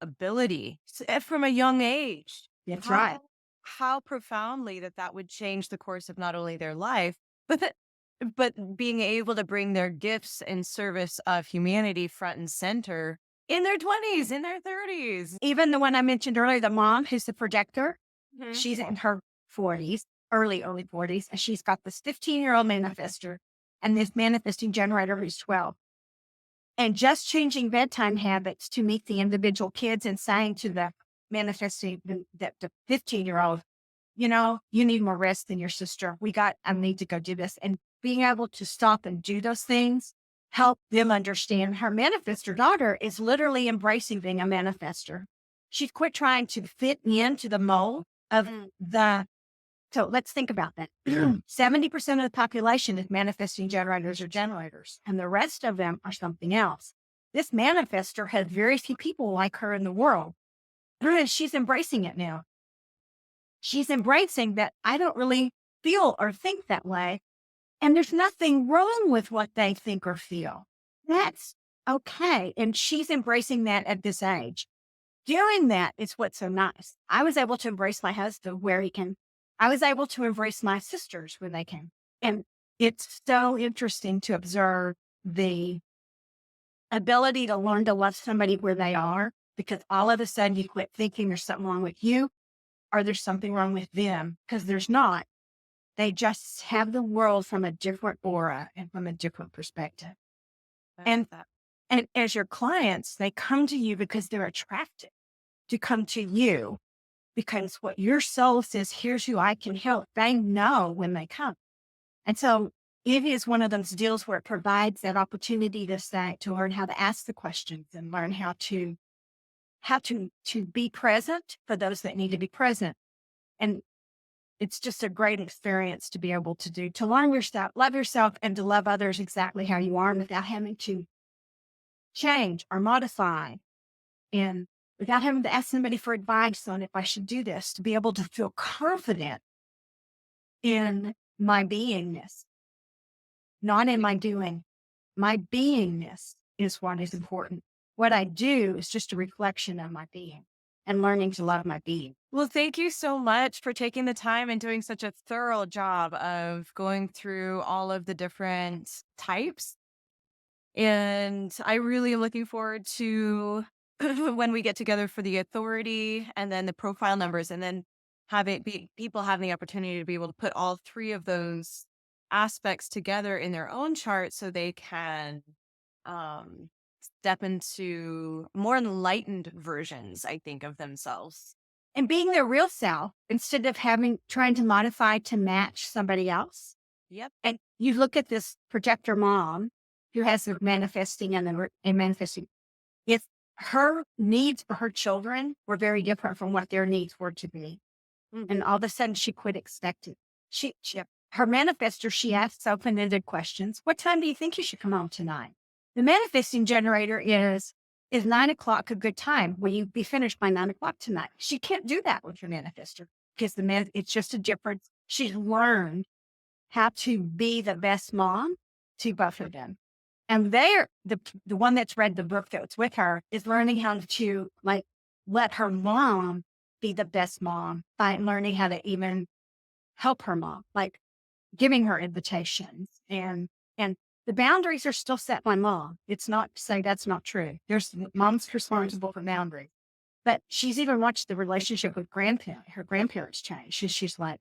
ability from a young age. that's right. How profoundly that would change the course of not only their life, but being able to bring their gifts in service of humanity front and center in their 20s, in their 30s. Even the one I mentioned earlier, the mom who's the projector, Mhm. she's in her 40s, early 40s, and she's got this 15-year-old manifester and this manifesting generator who's 12. And just changing bedtime habits to meet the individual kids and saying to the manifesting, the 15-year-old, you need more rest than your sister. I need to go do this. And being able to stop and do those things, help them understand. Her manifestor daughter is literally embracing being a manifester. She's quit trying to fit into the mold of so let's think about that. 70% of the population is manifesting generators or generators, and the rest of them are something else. This manifester has very few people like her in the world. And she's embracing it now. She's embracing that I don't really feel or think that way. And there's nothing wrong with what they think or feel. That's okay. And she's embracing that at this age. Doing that is what's so nice. I was able to embrace my husband where he can. I was able to embrace my sisters when they can. And it's so interesting to observe the ability to learn to love somebody where they are, because all of a sudden you quit thinking there's something wrong with you or there's something wrong with them, because there's not. They just have the world from a different aura and from a different perspective. And and as your clients, they come to you because they're attracted to come to you because what your soul says, here's who I can help. They know when they come. And so it is one of those deals where it provides that opportunity to learn how to ask the questions and learn how to be present for those that need to be present. And it's just a great experience to be able to do, to learn yourself, love yourself, and to love others exactly how you are without having to change or modify, and without having to ask somebody for advice on if I should do this, to be able to feel confident in my beingness, not in my doing. My beingness is what is important. What I do is just a reflection of my being and learning to love my being. Well, thank you so much for taking the time and doing such a thorough job of going through all of the different types. And I really am looking forward to when we get together for the authority and then the profile numbers, and then people having the opportunity to be able to put all three of those aspects together in their own chart so they can um, step into more enlightened versions, I think, of themselves. And being their real self instead of trying to modify to match somebody else. Yep. And you look at this projector mom who has the manifesting and manifesting. If her needs for her children were very different from what their needs were to be, and all of a sudden she quit expecting. Her manifester, she asks open-ended questions. What time do you think you should come home tonight? The manifesting generator is 9:00 a good time? Will you be finished by 9:00 tonight? She can't do that with your manifester because it's just a difference. She's learned how to be the best mom to both of them. And they're the one that's read the book that's with her is learning how to like let her mom be the best mom by learning how to even help her mom, like giving her invitations and the boundaries are still set by mom. It's not to say that's not true. There's mom's responsible for boundaries. But she's even watched the relationship with her grandparents change. She's like,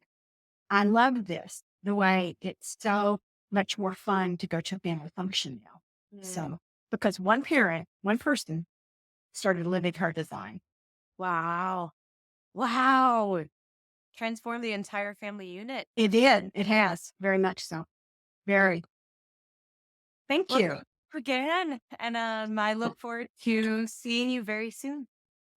I love this, the way it's so much more fun to go to a family function now. So, because one person started living her design. Wow. Wow. Transform the entire family unit. It did. It has very much so. Very. Thank Well, you. again. And I look forward to seeing you very soon.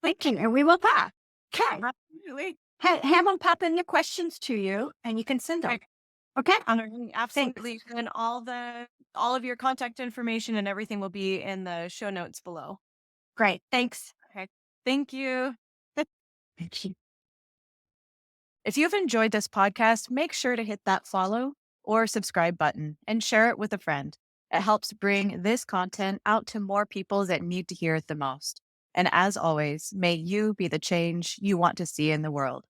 Thank you. And we will talk. Okay. Absolutely. Have them pop in your questions to you and you can send them. Okay. Absolutely. And all of your contact information and everything will be in the show notes below. Great. Thanks. Okay. Thank you. Thank you. If you've enjoyed this podcast, make sure to hit that follow or subscribe button and share it with a friend. It helps bring this content out to more people that need to hear it the most. And as always, may you be the change you want to see in the world.